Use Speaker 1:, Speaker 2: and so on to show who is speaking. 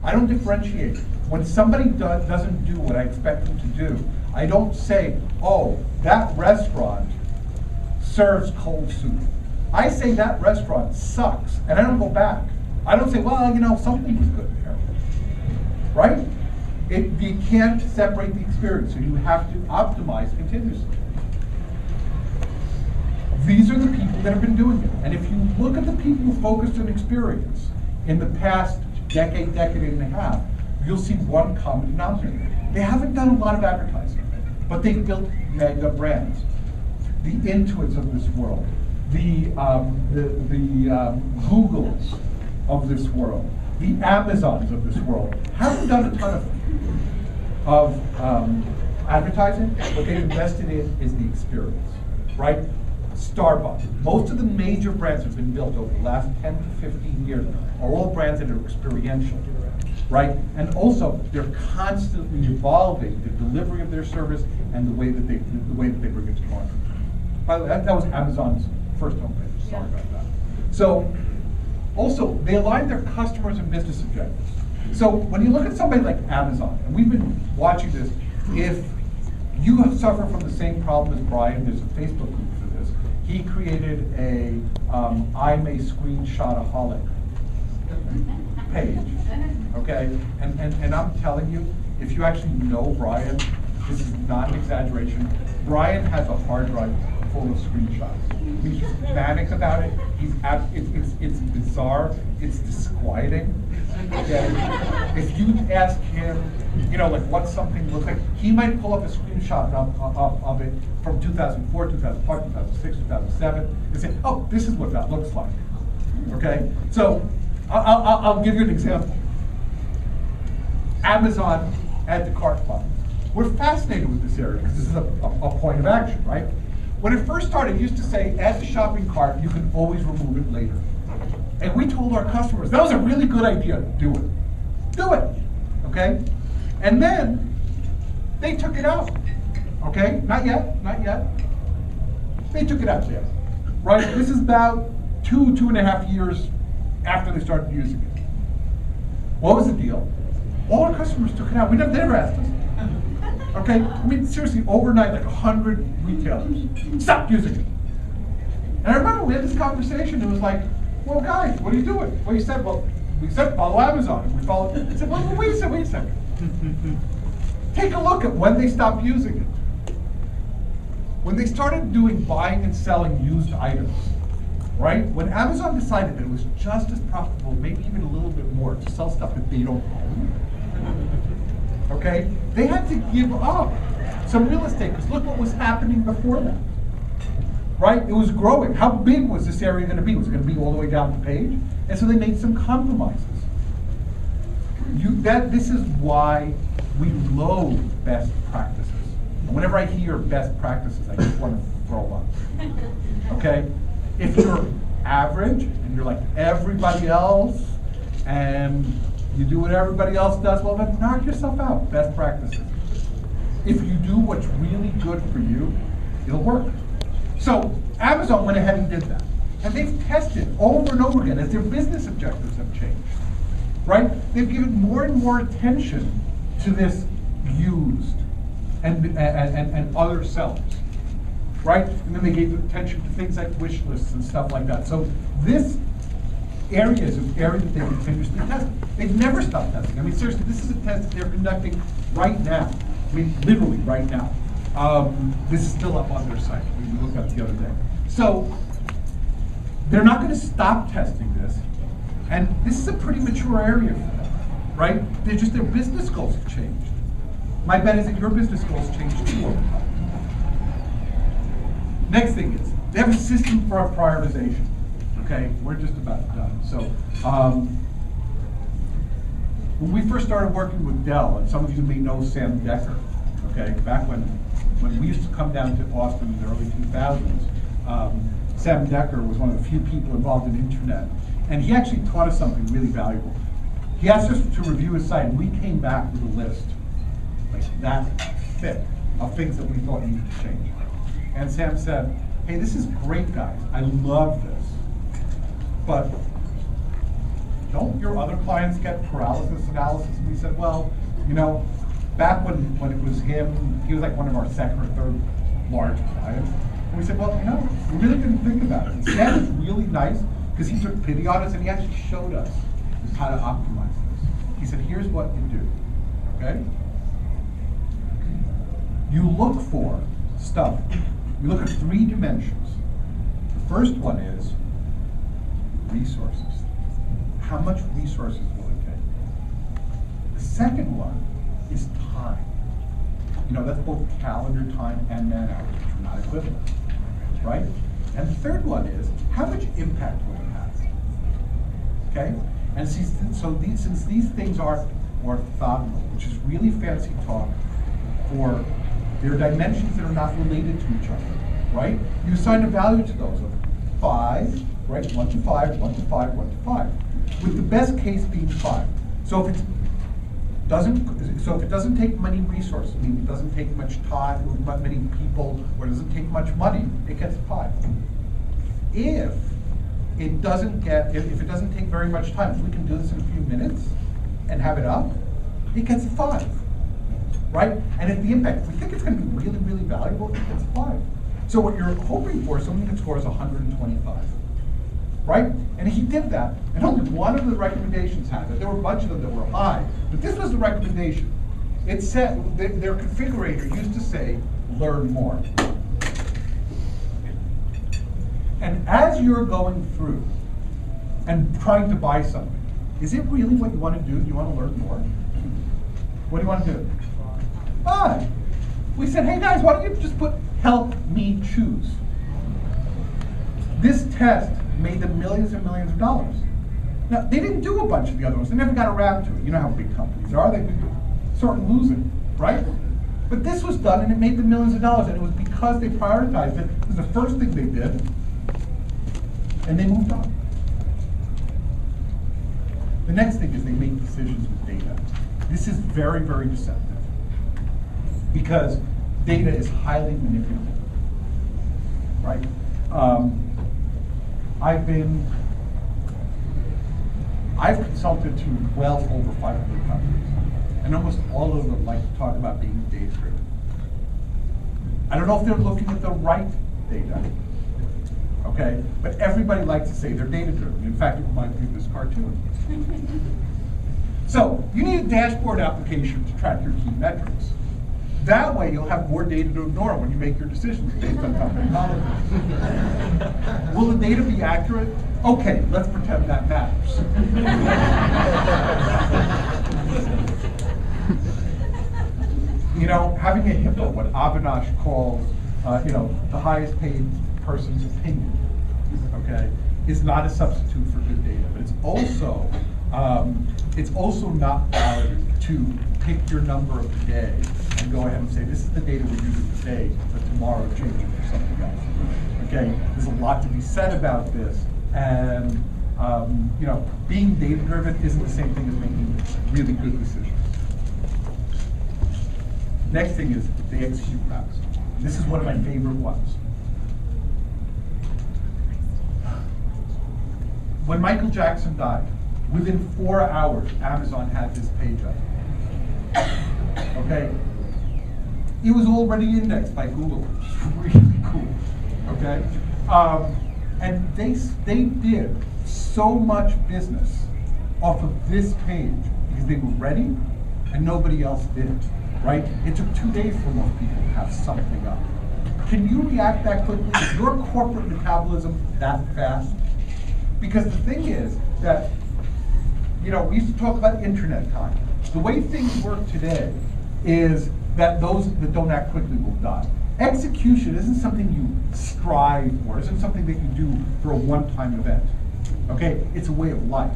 Speaker 1: I don't differentiate. When somebody doesn't do what I expect them to do, I don't say, oh, that restaurant serves cold soup. I say that restaurant sucks, and I don't go back. I don't say, well, you know, something was good there, right? You can't separate the experience, so you have to optimize continuously. These are the people that have been doing it. And if you look at the people who focused on experience in the past decade and a half, you'll see one common denominator. They haven't done a lot of advertising, but they've built mega brands. The Intuits of this world, the Googles of this world, the Amazons of this world haven't done a ton of advertising. What they've invested in is the experience, right? Starbucks, most of the major brands have been built over the last 10 to 15 years are all brands that are experiential, right? And also, they're constantly evolving the delivery of their service and the way that they bring it to market. By the way, that was Amazon's first homepage. Sorry about that. So, also, they align their customers and business objectives. So, when you look at somebody like Amazon, and we've been watching this, if you suffer from the same problem as Brian, there's a Facebook group for this. He created a I'm a screenshot-aholic page, okay? And I'm telling you, if you actually know Brian, this is not an exaggeration. Brian has a hard drive full of screenshots. He's manic about it. It's bizarre. It's disquieting. Okay? If you ask him, you know, like what something looks like, he might pull up a screenshot of it from 2004, 2005, 2006, 2007, and say, oh, this is what that looks like. Okay? So I'll give you an example. Amazon add to cart button. We're fascinated with this area because this is a point of action, right? When it first started, it used to say, add to shopping cart, you can always remove it later. And we told our customers, that was a really good idea, do it. Do it, okay? And then, they took it out, okay? Not yet. They took it out there, right? This is about 2.5 years after they started using it. What was the deal? All our customers took it out. They never asked us. Okay, I mean, seriously, overnight, like 100 retailers stopped using it. And I remember we had this conversation. It was like, well, guys, what are you doing? Well, you said, we said follow Amazon. And we followed. I said, well, wait a second. Take a look at when they stopped using it. When they started doing buying and selling used items, right? When Amazon decided that it was just as profitable, maybe even a little bit more, to sell stuff that they don't own, okay? They had to give up some real estate, because look what was happening before that, right? It was growing. How big was this area going to be? Was it going to be all the way down the page? And so they made some compromises. This is why we loathe best practices. And whenever I hear best practices, I just want to throw up, okay? If you're average, and you're like everybody else, and you do what everybody else does, well then knock yourself out, best practices. If you do what's really good for you, it'll work. So Amazon went ahead and did that. And they've tested over and over again as their business objectives have changed, right? They've given more and more attention to this used and other sellers, right? And then they gave attention to things like wish lists and stuff like that. So this area is an area that they continuously test. They've never stopped testing. I mean, seriously, this is a test that they're conducting right now. I mean, literally right now. This is still up on their site. We looked at it the other day. So they're not going to stop testing this. And this is a pretty mature area for them, right? Their business goals have changed. My bet is that your business goals change too over time. Next thing is, they have a system for prioritization. Okay, we're just about done. So, when we first started working with Dell, and some of you may know Sam Decker, okay, back when we used to come down to Austin in the early 2000s, Sam Decker was one of the few people involved in internet, and he actually taught us something really valuable. He asked us to review his site, and we came back with a list, like that thick, of things that we thought needed to change. And Sam said, hey, this is great, guys. I love this. But don't your other clients get paralysis analysis? And we said, well, back when it was him, he was like one of our second or third large clients. And we said, well, we really didn't think about it. Instead, it's really nice because he took pity on us and he actually showed us how to optimize this. He said, here's what you do, okay? You look for stuff. You look at 3 dimensions. The first one is resources. How much resources will it take? The second one is time. That's both calendar time and man hours, which are not equivalent, right? And the third one is, how much impact will it have? Okay? And since these things are orthogonal, which is really fancy talk for their dimensions that are not related to each other, right? You assign a value to those of 5, right? 1 to 5, 1 to 5, 1 to 5. With the best case being 5. So if it doesn't take many resources, meaning it doesn't take much time, or many people, or it doesn't take much money, it gets 5. If it doesn't take very much time, if we can do this in a few minutes and have it up, it gets 5. Right? And if the impact, if we think it's going to be really, really valuable, it gets 5. So what you're hoping for is something that scores 125. Right? And he did that, and only one of the recommendations had it. There were a bunch of them that were high, but this was the recommendation. It said, their configurator used to say, learn more. And as you're going through and trying to buy something, is it really what you want to do? Do you want to learn more? What do you want to do? We said, hey guys, why don't you just put help me choose? This test made them millions and millions of dollars. Now, they didn't do a bunch of the other ones. They never got around to it. You know how big companies are. They sort of lose it, right? But this was done and it made them millions of dollars, and it was because they prioritized it. It was the first thing they did, and they moved on. The next thing is they make decisions with data. This is very, very deceptive, because data is highly manipulable, right? I've consulted to well over 500 companies, and almost all of them like to talk about being data-driven. I don't know if they're looking at the right data, okay? But everybody likes to say they're data-driven. In fact, it reminds me of this cartoon. So, you need a dashboard application to track your key metrics. That way, you'll have more data to ignore when you make your decisions based on company policies. Will the data be accurate? Okay, let's pretend that matters. Having a HIPAA, what Avinash calls, the highest paid person's opinion, okay, is not a substitute for good data, but it's also not valid to pick your number of the day and go ahead and say, this is the data we're using today, but tomorrow change it for something else. Okay, there's a lot to be said about this, and being data-driven isn't the same thing as making really good decisions. Next thing is they execute routes. This is one of my favorite ones. When Michael Jackson died, within 4 hours, Amazon had this page up. Okay? It was already indexed by Google, which is really cool. Okay? And they did so much business off of this page because they were ready and nobody else did. Right? It took 2 days for most people to have something up. Can you react that quickly? Is your corporate metabolism that fast? Because the thing is that, we used to talk about internet time. The way things work today is that those that don't act quickly will die. Execution isn't something you strive for. It isn't something that you do for a one-time event. Okay? It's a way of life.